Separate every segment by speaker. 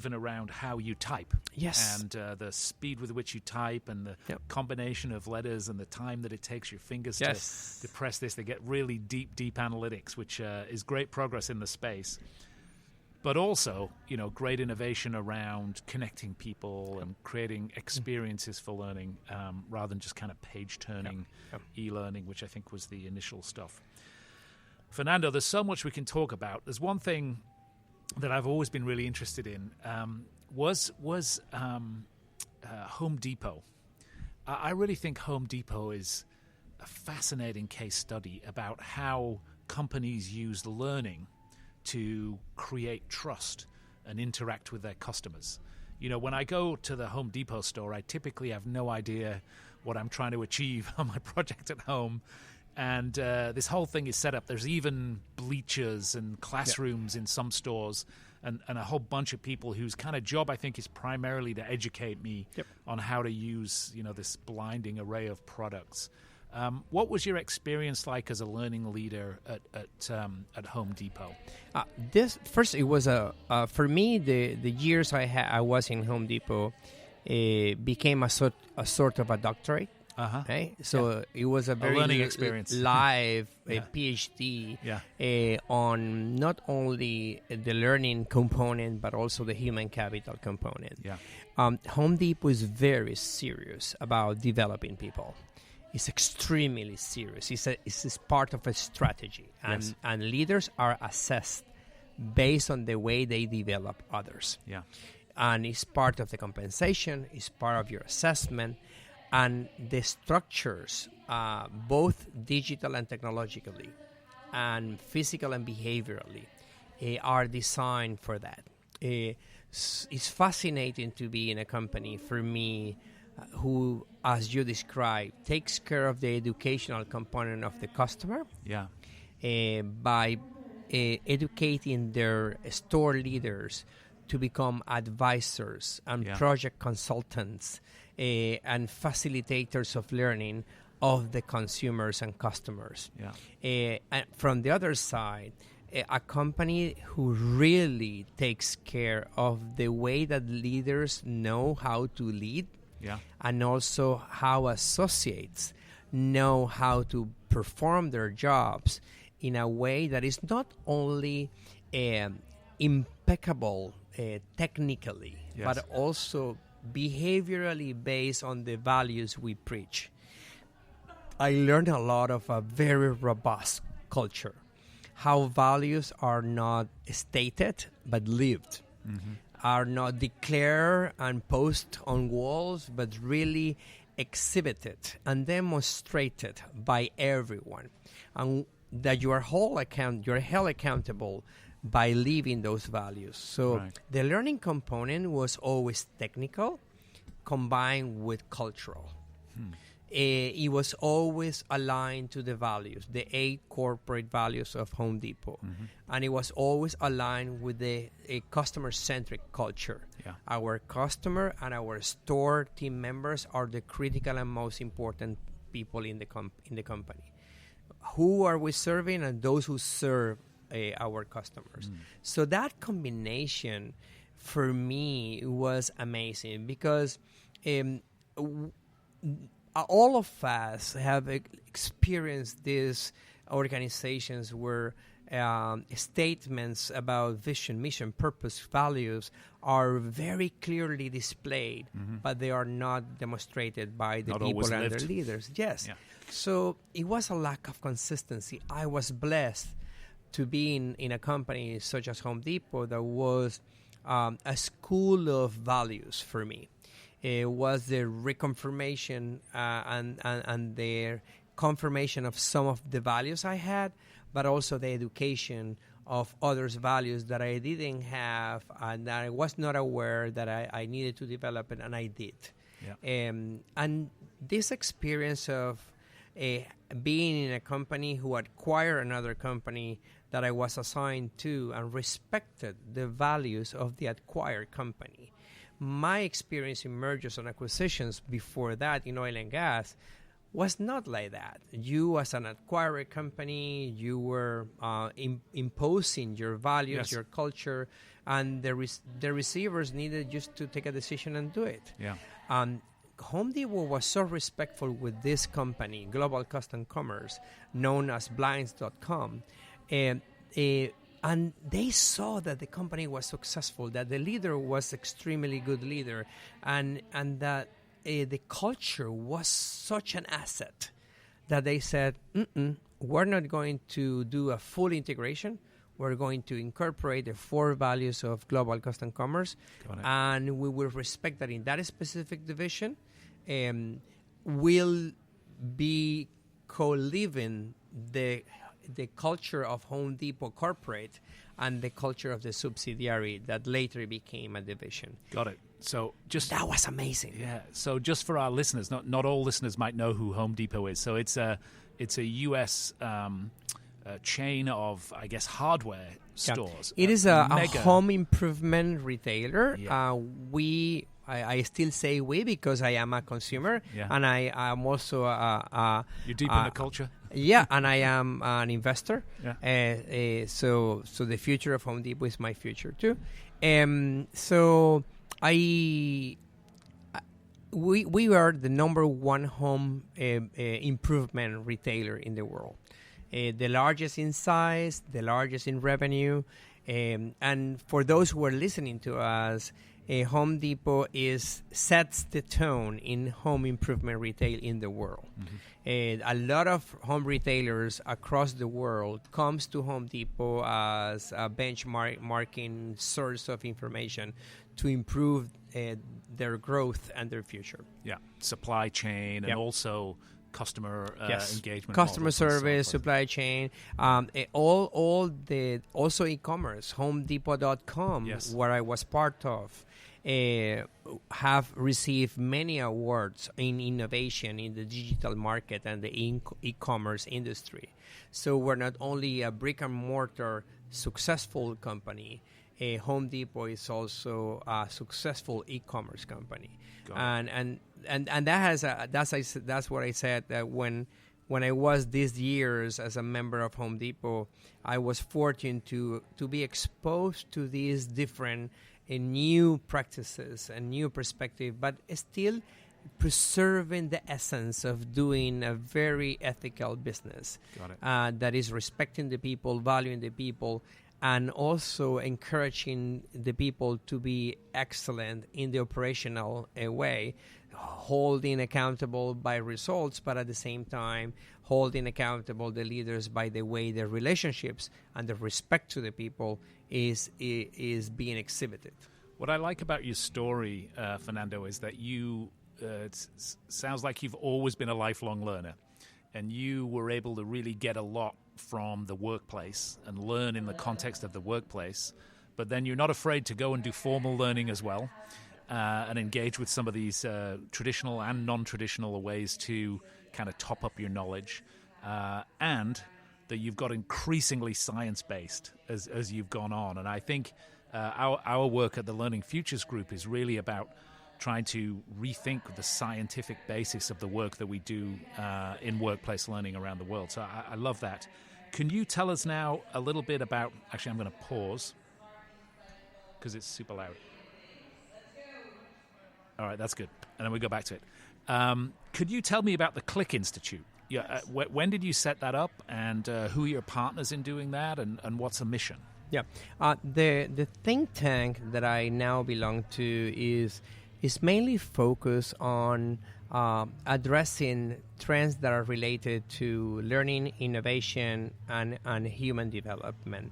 Speaker 1: even around how you type.
Speaker 2: Yes.
Speaker 1: And the speed with which you type and the combination of letters and the time that it takes your fingers to press this. They get really deep analytics, which is great progress in the space. But also, great innovation around connecting people and creating experiences for learning rather than just kind of page-turning e-learning, which I think was the initial stuff. Fernando, there's so much we can talk about. There's one thing that I've always been really interested in was Home Depot. I really think Home Depot is a fascinating case study about how companies use learning to create trust and interact with their customers. When I go to the Home Depot store, I typically have no idea what I'm trying to achieve on my project at home. And this whole thing is set up. There's even bleachers and classrooms in some stores and a whole bunch of people whose kind of job, I think, is primarily to educate me on how to use, this blinding array of products. What was your experience like as a learning leader at Home Depot?
Speaker 2: It was for me, the years I was in Home Depot became a sort of a doctorate. Right? So it was a very
Speaker 1: learning experience,
Speaker 2: live PhD on not only the learning component but also the human capital component. Home Depot is very serious about developing people. It's extremely serious. It's part of a strategy, and leaders are assessed based on the way they develop others. And it's part of the compensation. It's part of your assessment. And the structures, both digital and technologically, and physical and behaviorally, are designed for that. It's fascinating to be in a company, for me, who, as you described, takes care of the educational component of the customer by educating their store leaders to become advisors and project consultants and facilitators of learning of the consumers and customers. And from the other side, a company who really takes care of the way that leaders know how to lead and also how associates know how to perform their jobs in a way that is not only impeccable technically, but also behaviorally based on the values we preach. I learned a lot of a very robust culture, how values are not stated but lived, are not declared and posted on walls but really exhibited and demonstrated by everyone, and that you're held accountable by living those values. So the learning component was always technical combined with cultural. It was always aligned to the values, the 8 corporate values of Home Depot. And it was always aligned with a customer-centric culture. Our customer and our store team members are the critical and most important people in the company. Who are we serving? And those who serve our customers. So that combination for me was amazing because all of us have experienced these organizations where statements about vision, mission, purpose, values are very clearly displayed, but they are not demonstrated by the people and their leaders. So it was a lack of consistency. I was blessed to be in a company such as Home Depot that was a school of values for me. It was the reconfirmation and the confirmation of some of the values I had, but also the education of others' values that I didn't have and that I was not aware that I needed to develop it, and I did. And this experience of being in a company who acquired another company that I was assigned to and respected the values of the acquired company. My experience in mergers and acquisitions before that in oil and gas was not like that. You, as an acquirer company, you were imposing your values, yes, your culture, and the receivers needed just to take a decision and do it.
Speaker 1: Yeah.
Speaker 2: Home Depot was so respectful with this company, Global Custom Commerce, known as Blinds.com, and they saw that the company was successful, that the leader was extremely good leader, and that the culture was such an asset that they said, we're not going to do a full integration. We're going to incorporate the 4 values of Global Custom Commerce, and we will respect that in that specific division will be co-living the culture of Home Depot corporate and the culture of the subsidiary that later became a division.
Speaker 1: Got it. So
Speaker 2: that was amazing.
Speaker 1: Yeah. So just for our listeners, not all listeners might know who Home Depot is. So it's a U.S. Chain of, I guess, hardware stores.
Speaker 2: It is a home improvement retailer.
Speaker 1: Yeah.
Speaker 2: I still say we because I am a consumer, and I am also
Speaker 1: you're deep in the culture.
Speaker 2: Yeah, and I am an investor.
Speaker 1: Yeah.
Speaker 2: So the future of Home Depot is my future too. So we are the number 1 home improvement retailer in the world. The largest in size, the largest in revenue. And for those who are listening to us, Home Depot sets the tone in home improvement retail in the world. Mm-hmm. A lot of home retailers across the world comes to Home Depot as a benchmarking source of information to improve their growth and their future.
Speaker 1: Yeah, supply chain and also customer engagement,
Speaker 2: customer service, supply chain, also e-commerce. HomeDepot.com, where I was part of, have received many awards in innovation in the digital market and the e-commerce industry. So we're not only a brick and mortar successful company. Home Depot is also a successful e-commerce company, and that's what I said, that when I was these years as a member of Home Depot, I was fortunate to be exposed to these different new practices and new perspective, but still preserving the essence of doing a very ethical business that is respecting the people, valuing the people, and also encouraging the people to be excellent in the operational way, holding accountable by results, but at the same time holding accountable the leaders by the way their relationships and the respect to the people is being exhibited.
Speaker 1: What I like about your story, Fernando, is that you it sounds like you've always been a lifelong learner, and you were able to really get a lot from the workplace and learn in the context of the workplace, but then you're not afraid to go and do formal learning as well, and engage with some of these traditional and non-traditional ways to kind of top up your knowledge, and that you've got increasingly science-based as you've gone on. And I think our work at the Learning Futures Group is really about trying to rethink the scientific basis of the work that we do in workplace learning around the world. So I love that. Can you tell us now a little bit about... Actually, I'm going to pause because it's super loud. All right, that's good. And then we go back to it. Could you tell me about the Click Institute? When did you set that up, and who are your partners in doing that, and what's the mission?
Speaker 2: Yeah, the think tank that I now belong to is mainly focused on addressing trends that are related to learning, innovation, and human development,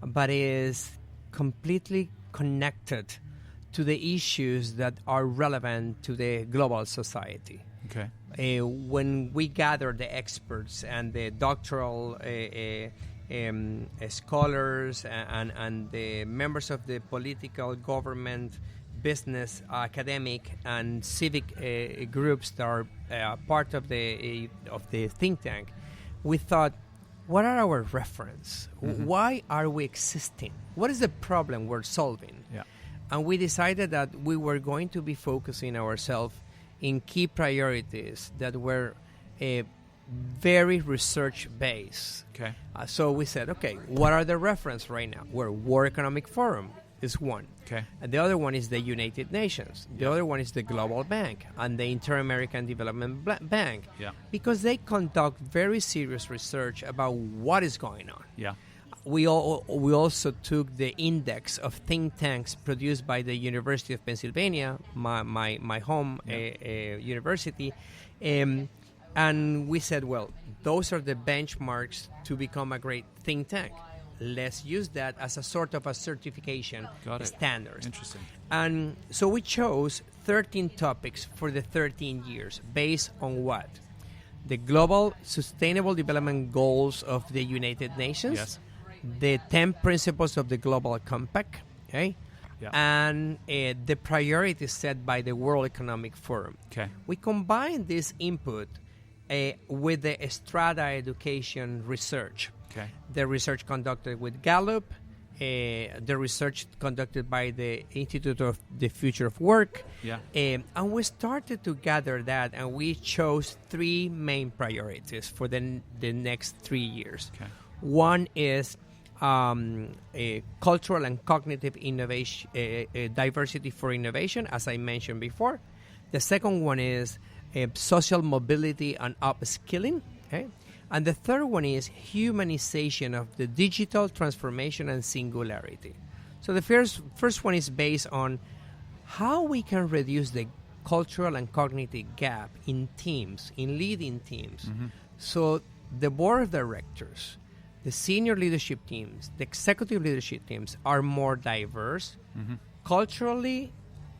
Speaker 2: but is completely connected to the issues that are relevant to the global society.
Speaker 1: Okay.
Speaker 2: When we gather the experts and the doctoral scholars and the members of the political, government, business, academic, and civic groups that are part of the think tank, we thought, what are our reference? Mm-hmm. Why are we existing? What is the problem we're solving?
Speaker 1: Yeah.
Speaker 2: And we decided that we were going to be focusing ourselves in key priorities that were very research-based.
Speaker 1: Okay.
Speaker 2: So we said, okay, what are the reference right now? Where World Economic Forum is one.
Speaker 1: Okay.
Speaker 2: And the other one is the United Nations. The other one is the Global Bank and the Inter-American Development Bank.
Speaker 1: Yeah.
Speaker 2: Because they conduct very serious research about what is going on.
Speaker 1: Yeah.
Speaker 2: We also took the index of think tanks produced by the University of Pennsylvania, my home university, and we said, well, those are the benchmarks to become a great think tank. Let's use that as a sort of a certification standard.
Speaker 1: Interesting.
Speaker 2: And so we chose 13 topics for the 13 years based on what? The Global Sustainable Development Goals of the United Nations.
Speaker 1: Yes.
Speaker 2: The 10 principles of the Global Compact, okay?
Speaker 1: Yeah.
Speaker 2: And the priorities set by the World Economic Forum.
Speaker 1: Okay.
Speaker 2: We combine this input with the Strata education research.
Speaker 1: Okay.
Speaker 2: The research conducted with Gallup, the research conducted by the Institute of the Future of Work.
Speaker 1: Yeah.
Speaker 2: And we started to gather that, and we chose 3 main priorities for the next 3 years.
Speaker 1: Okay.
Speaker 2: One is cultural and cognitive innovation, diversity for innovation, as I mentioned before. The second one is social mobility and upskilling. Okay? And the third one is humanization of the digital transformation and singularity. So the first one is based on how we can reduce the cultural and cognitive gap in teams, in leading teams. Mm-hmm. So the board of directors, the senior leadership teams, the executive leadership teams are more diverse, culturally,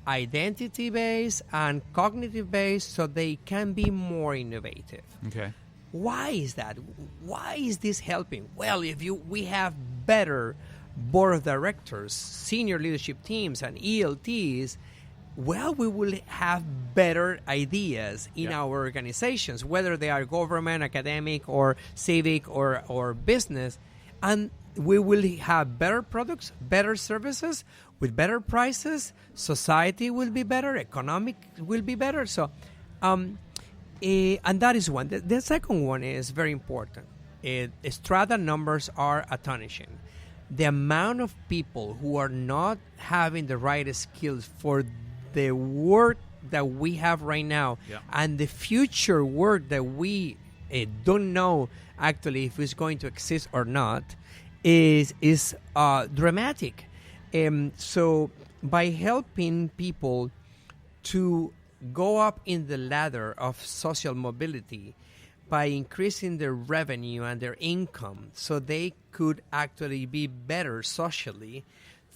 Speaker 2: identity-based, and cognitive-based, so they can be more innovative.
Speaker 1: Okay.
Speaker 2: Why is that? Why is this helping? Well, if we have better board of directors, senior leadership teams, and ELTs, well, we will have better ideas in our organizations, whether they are government, academic, or civic, or business. And we will have better products, better services, with better prices. Society will be better. Economic will be better. So, and that is one. The second one is very important. Strata numbers are astonishing. The amount of people who are not having the right skills for the work that we have right now and the future work that we don't know actually if it's going to exist or not is dramatic. So by helping people to go up in the ladder of social mobility, by increasing their revenue and their income so they could actually be better socially,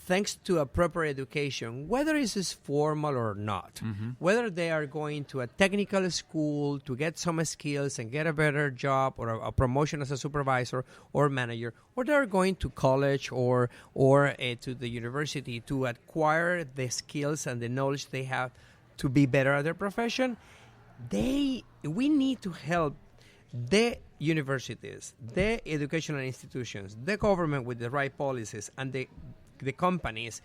Speaker 2: thanks to a proper education, whether it is formal or not, whether they are going to a technical school to get some skills and get a better job or a promotion as a supervisor or manager, or they are going to college or to the university to acquire the skills and the knowledge they have to be better at their profession, we need to help the universities, the educational institutions, the government with the right policies, and the companies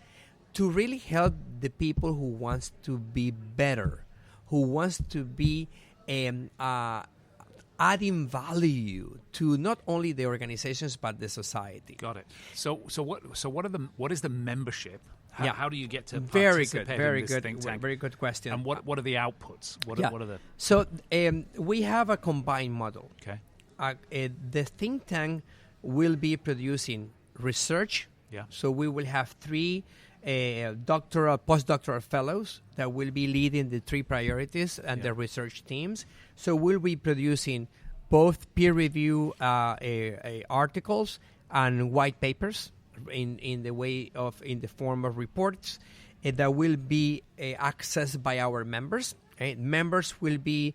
Speaker 2: to really help the people who wants to be better, who wants to be adding value to not only the organizations but the society.
Speaker 1: Got it. So what is the membership? How do you get to
Speaker 2: very
Speaker 1: participate
Speaker 2: good,
Speaker 1: in this think tank?
Speaker 2: Very good question.
Speaker 1: And what are the outputs? What are the?
Speaker 2: So we have a combined model.
Speaker 1: Okay.
Speaker 2: The think tank will be producing research.
Speaker 1: Yeah.
Speaker 2: So we will have 3 postdoctoral fellows that will be leading the 3 priorities and the research teams. So we'll be producing both peer review articles and white papers in the form of reports that will be accessed by our members. Members will be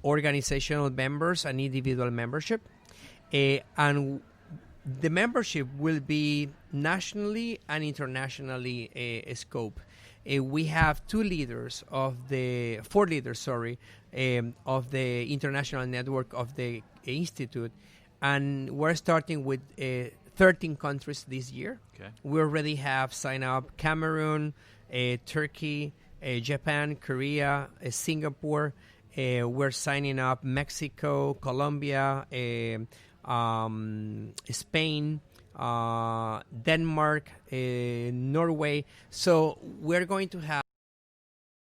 Speaker 2: organizational members and individual membership, and the membership will be nationally and internationally scope. We have 4 leaders of the international network of the institute, and we're starting with 13 countries this year.
Speaker 1: Okay.
Speaker 2: We already have signed up Cameroon, Turkey, Japan, Korea, Singapore, We're signing up Mexico, Colombia, Spain, Denmark, Norway. So we're going to have